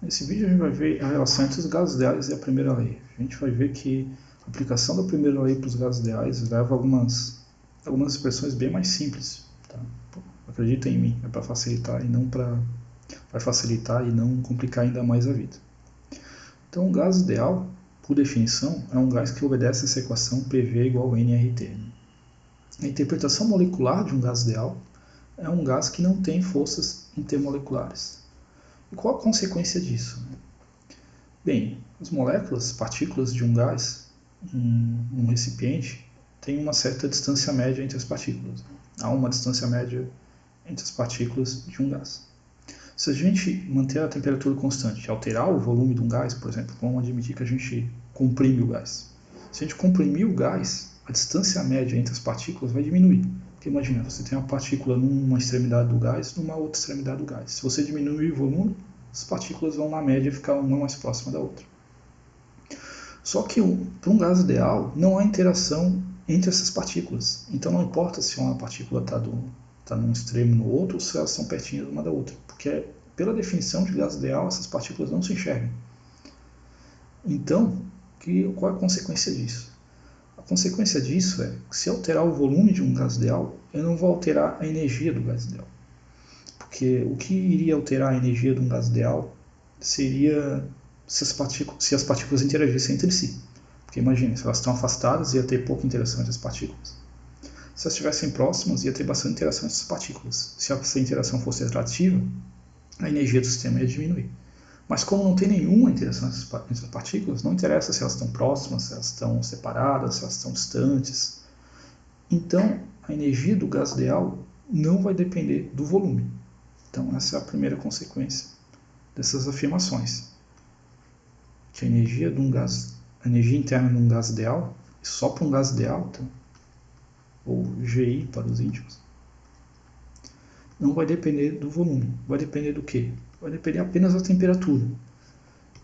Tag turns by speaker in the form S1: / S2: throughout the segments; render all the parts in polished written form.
S1: Nesse vídeo a gente vai ver a relação entre os gases ideais e a primeira lei. A gente vai ver que a aplicação da primeira lei para os gases ideais leva a algumas expressões bem mais simples. Tá? Acredita em mim, é para facilitar e não vai facilitar e não complicar ainda mais a vida. Então, um gás ideal, por definição, é um gás que obedece essa equação PV igual a nRT. A interpretação molecular de um gás ideal é um gás que não tem forças intermoleculares. E qual a consequência disso? Bem, as moléculas, partículas de um gás, um recipiente, tem uma certa distância média entre as partículas. Há uma distância média entre as partículas de um gás. Se a gente manter a temperatura constante e alterar o volume de um gás, por exemplo, vamos admitir que a gente comprime o gás. Se a gente comprimir o gás, a distância média entre as partículas vai diminuir. Porque imagina, você tem uma partícula numa extremidade do gás, numa outra extremidade do gás. Se você diminuir o volume, as partículas vão na média ficar uma mais próxima da outra. Só que para um gás ideal não há interação entre essas partículas. Então não importa se uma partícula está num extremo no outro ou se elas estão pertinho uma da outra. Porque pela definição de gás ideal essas partículas não se enxergam. Então, qual é a consequência disso? A consequência disso é que se alterar o volume de um gás ideal, eu não vou alterar a energia do gás ideal. Porque o que iria alterar a energia de um gás ideal seria se as partículas interagissem entre si. Porque imagine, se elas estão afastadas, ia ter pouca interação entre as partículas. Se elas estivessem próximas, ia ter bastante interação entre as partículas. Se essa interação fosse atrativa, a energia do sistema ia diminuir. Mas como não tem nenhuma interação entre as partículas, não interessa se elas estão próximas, se elas estão separadas, se elas estão distantes. Então, a energia do gás ideal não vai depender do volume. Então, essa é a primeira consequência dessas afirmações. Que a energia interna de um gás ideal, só para um gás ideal, tá? Ou GI para os íntimos, não vai depender do volume. Vai depender do quê? Vai depender apenas da temperatura.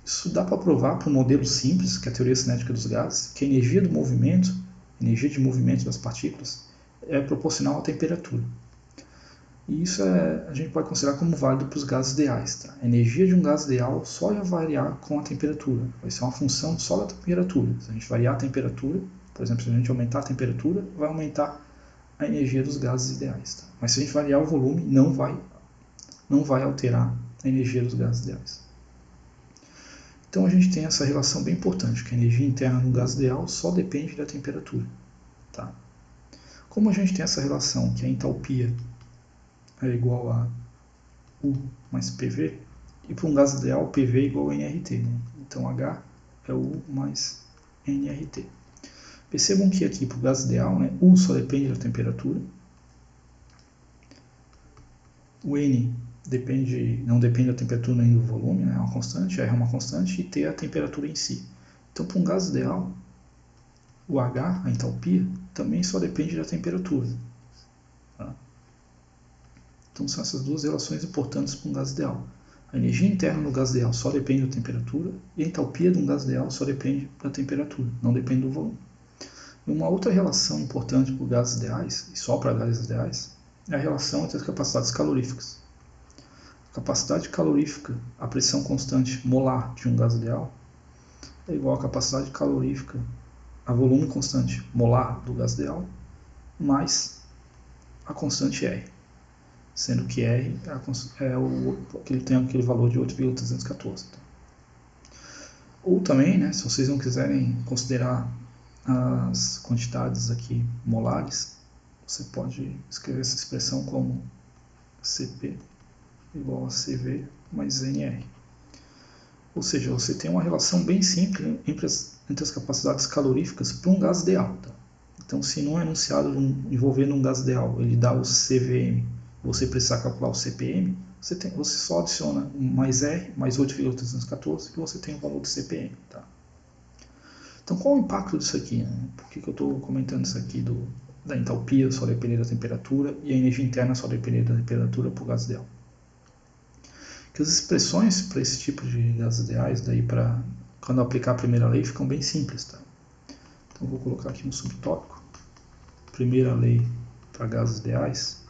S1: Isso dá para provar para um modelo simples, que é a teoria cinética dos gases, que a energia de movimento das partículas, é proporcional à temperatura. E isso a gente pode considerar como válido para os gases ideais. Tá? A energia de um gás ideal só vai variar com a temperatura. Vai ser uma função só da temperatura. Se a gente variar a temperatura, por exemplo, se a gente aumentar a temperatura, vai aumentar a energia dos gases ideais. Tá? Mas se a gente variar o volume, não vai alterar a energia dos gases ideais. Então a gente tem essa relação bem importante, que a energia interna no gás ideal só depende da temperatura. Tá? Como a gente tem essa relação, que a entalpia é igual a U mais PV, e para um gás ideal, PV é igual a nRT. Né? Então H é U mais nRT. Percebam que aqui para o gás ideal, né, U só depende da temperatura, o N não depende da temperatura nem do volume, né, é uma constante, R é uma constante, e T é a temperatura em si. Então para um gás ideal, o H, a entalpia, também só depende da temperatura. Tá? Então são essas duas relações importantes para um gás ideal. A energia interna do gás ideal só depende da temperatura e a entalpia de um gás ideal só depende da temperatura, não depende do volume. E uma outra relação importante para gases ideais, e só para gases ideais, é a relação entre as capacidades caloríficas. A capacidade calorífica, a pressão constante molar de um gás ideal, é igual à capacidade calorífica, a volume constante molar do gás ideal, mais a constante R, sendo que R tem aquele valor de 8,314. Ou também, né, se vocês não quiserem considerar as quantidades aqui molares, você pode escrever essa expressão como Cp igual a Cv mais Nr. Ou seja, você tem uma relação bem simples entre as capacidades caloríficas para um gás ideal. Tá? Então, se num enunciado envolvendo um gás ideal ele dá o CVM, você precisar calcular o CPM, você só adiciona mais R, mais 8,314 e você tem o valor do CPM. Tá? Então, qual é o impacto disso aqui? Né? Por que eu estou comentando isso aqui da entalpia só depender da temperatura e a energia interna só depender da temperatura para o gás ideal? Que as expressões para esse tipo de gases ideais, daí para quando aplicar a primeira lei, ficam bem simples. Tá? Então, vou colocar aqui um subtópico. Primeira lei para gases ideais,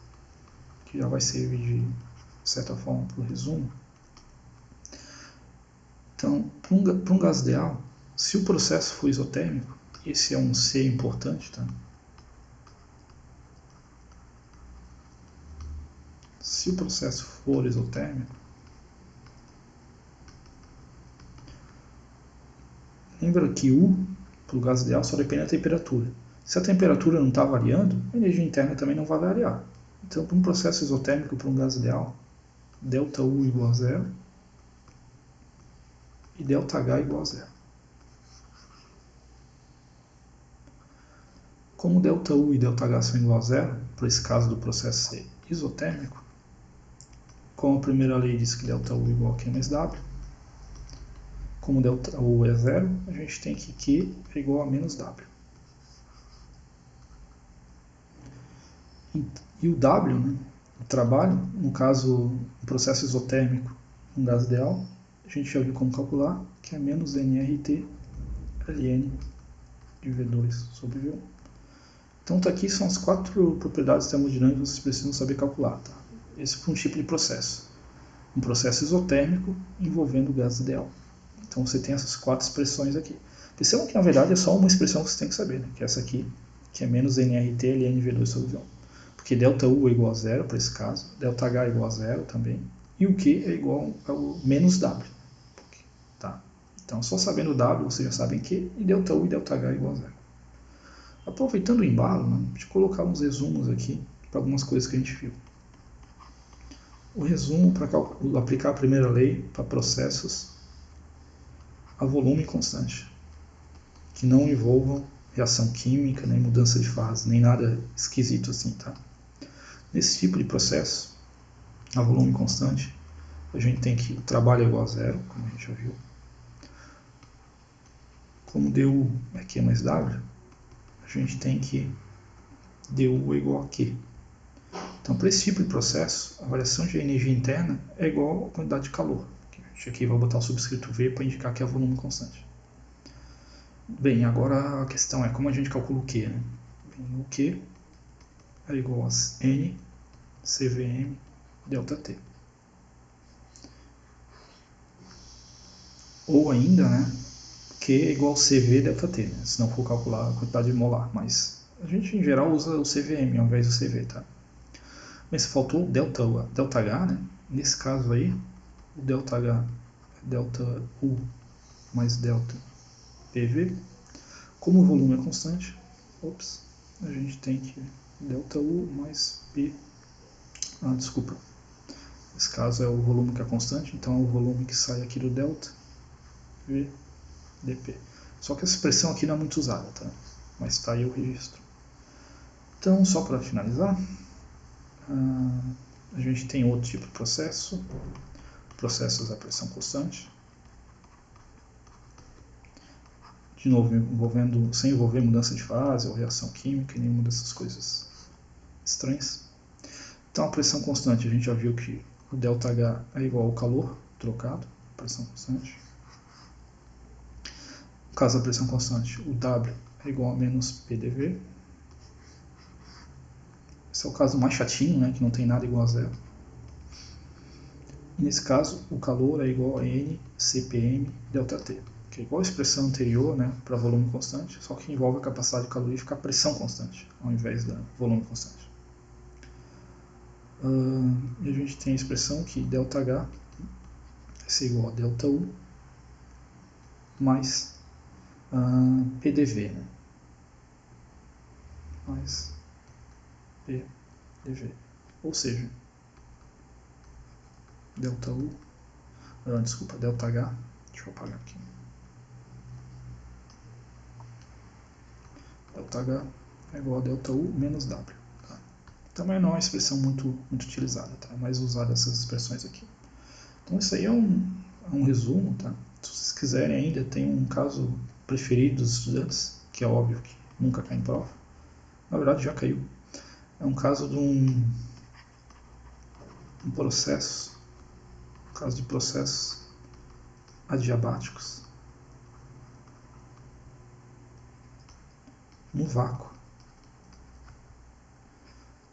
S1: que já vai servir de certa forma para o resumo. Então, para um gás ideal, se o processo for isotérmico, esse é um C importante, tá? Se o processo for isotérmico, lembra que U, para o gás ideal, só depende da temperatura. Se a temperatura não está variando, a energia interna também não vai variar. Então, para um processo isotérmico, para um gás ideal, ΔU igual a zero e ΔH igual a zero. Como ΔU e ΔH são igual a zero, para esse caso do processo ser isotérmico, como a primeira lei diz que ΔU igual a Q mais W, como ΔU é zero, a gente tem que Q é igual a menos W. E o W, né, o trabalho, no caso, um processo isotérmico, um gás ideal, a gente já viu como calcular, que é menos nRT ln de V2 sobre V1. Então, tá aqui são as 4 propriedades termodinâmicas que vocês precisam saber calcular. Tá? Esse é um tipo de processo. Um processo isotérmico envolvendo o gás ideal. Então, você tem essas 4 expressões aqui. Percebam que, na verdade, é só uma expressão que você tem que saber, né? Que é essa aqui, que é menos nRT ln V2 sobre V1. Porque ΔU é igual a zero para esse caso, ΔH é igual a zero também, e o Q é igual ao menos W. Tá? Então, só sabendo o W, vocês já sabem que e ΔU e ΔH é igual a zero. Aproveitando o embalo, né, deixa eu colocar uns resumos aqui para algumas coisas que a gente viu. O resumo para aplicar a primeira lei para processos a volume constante, que não envolvam reação química, nem mudança de fase, nem nada esquisito assim, tá? Nesse tipo de processo, a volume constante, a gente tem que o trabalho é igual a zero, como a gente já viu. Como dU é Q mais W, a gente tem que dU é igual a Q. Então, para esse tipo de processo, a variação de energia interna é igual à quantidade de calor. A gente aqui vai botar o subscrito V para indicar que é volume constante. Bem, agora a questão é como a gente calcula o Q, né? Bem, o Q é igual a N CVM ΔT. Ou ainda, né, Q é igual a CV ΔT, né, se não for calcular a quantidade molar, mas a gente em geral usa o CVM ao invés do CV, tá? Mas faltou o ΔH, né? Nesse caso aí, o ΔH é ΔU mais ΔPV. Como o volume é constante, a gente tem que ΔU mais P. Desculpa. Nesse caso é o volume que é constante, então é o volume que sai aqui do delta V dP. Só que essa expressão aqui não é muito usada, tá? Mas está aí o registro. Então, só para finalizar, a gente tem outro tipo de processo, processos a pressão constante. De novo, sem envolver mudança de fase ou reação química, nenhuma dessas coisas estranhas. Então, a pressão constante, a gente já viu que o ΔH é igual ao calor trocado, pressão constante. No caso da pressão constante, o W é igual a menos PDV. Esse é o caso mais chatinho, né, que não tem nada igual a zero. E nesse caso, o calor é igual a N CPM ΔT, que é igual a expressão anterior, né, para volume constante, só que envolve a capacidade calorífica a pressão constante, ao invés da volume constante. E a gente tem a expressão que ΔH vai ser igual a ΔU mais PDV, né? Mais PDV. Ou seja, ΔU, desculpa, ΔH, deixa eu apagar aqui. ΔH é igual a ΔU menos W. Tá? Também não é uma expressão muito utilizada, tá? É mais usada essas expressões aqui. Então isso aí é um resumo, tá? Se vocês quiserem ainda, tem um caso preferido dos estudantes, que é óbvio que nunca cai em prova. Na verdade já caiu. É um caso de um processo, um caso de processos adiabáticos no vácuo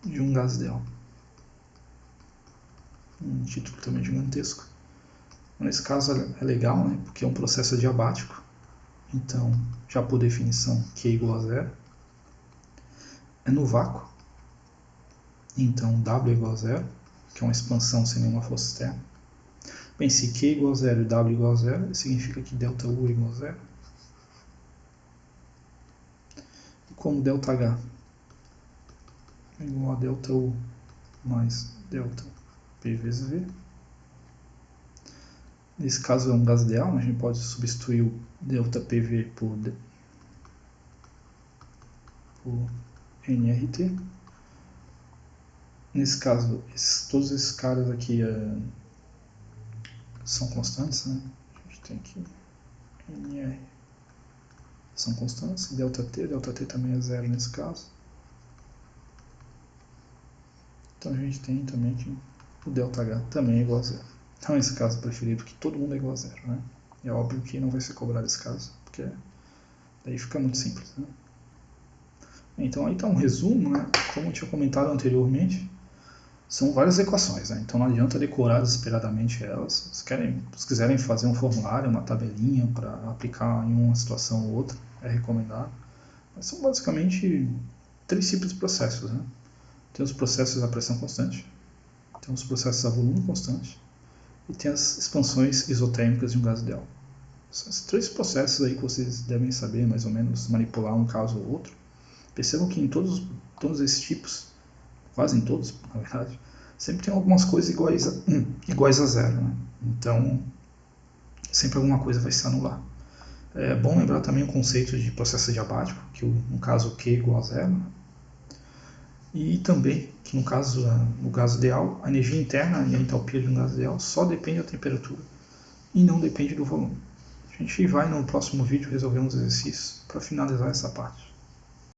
S1: de um gás ideal. Um título também gigantesco. Nesse caso é legal, né, porque é um processo adiabático, então já por definição Q igual a zero. É no vácuo, então W igual a zero, que é uma expansão sem nenhuma força externa. Bem, se Q igual a zero e W igual a zero, significa que ΔU é igual a zero. E como ΔH é igual a ΔU mais ΔP vezes V. Nesse caso é um gás ideal, a gente pode substituir o ΔPV por nRT. Nesse caso, todos esses caras aqui são constantes, né? A gente tem aqui nR são constantes, ΔT também é zero nesse caso. Então a gente tem também que o ΔH também é igual a zero. Então nesse caso preferido que todo mundo é igual a zero, né? É óbvio que não vai ser cobrado esse caso, porque daí fica muito simples, né? Então aí está um resumo, né? Como eu tinha comentado anteriormente, são várias equações, né? Então não adianta decorar desesperadamente elas. Se quiserem fazer um formulário, uma tabelinha para aplicar em uma situação ou outra, é recomendado. Mas são basicamente 3 tipos de processos, né? Tem os processos a pressão constante, tem os processos a volume constante e tem as expansões isotérmicas de um gás ideal. São esses 3 processos aí que vocês devem saber mais ou menos manipular um caso ou outro. Percebam que em todos esses tipos, quase em todos, na verdade, sempre tem algumas coisas iguais a zero, né? Então, sempre alguma coisa vai se anular. É bom lembrar também o conceito de processo adiabático, que no caso Q igual a zero, né? E também que no gás ideal, a energia interna e a entalpia de um gás ideal só depende da temperatura e não depende do volume. A gente vai no próximo vídeo resolver uns exercícios para finalizar essa parte.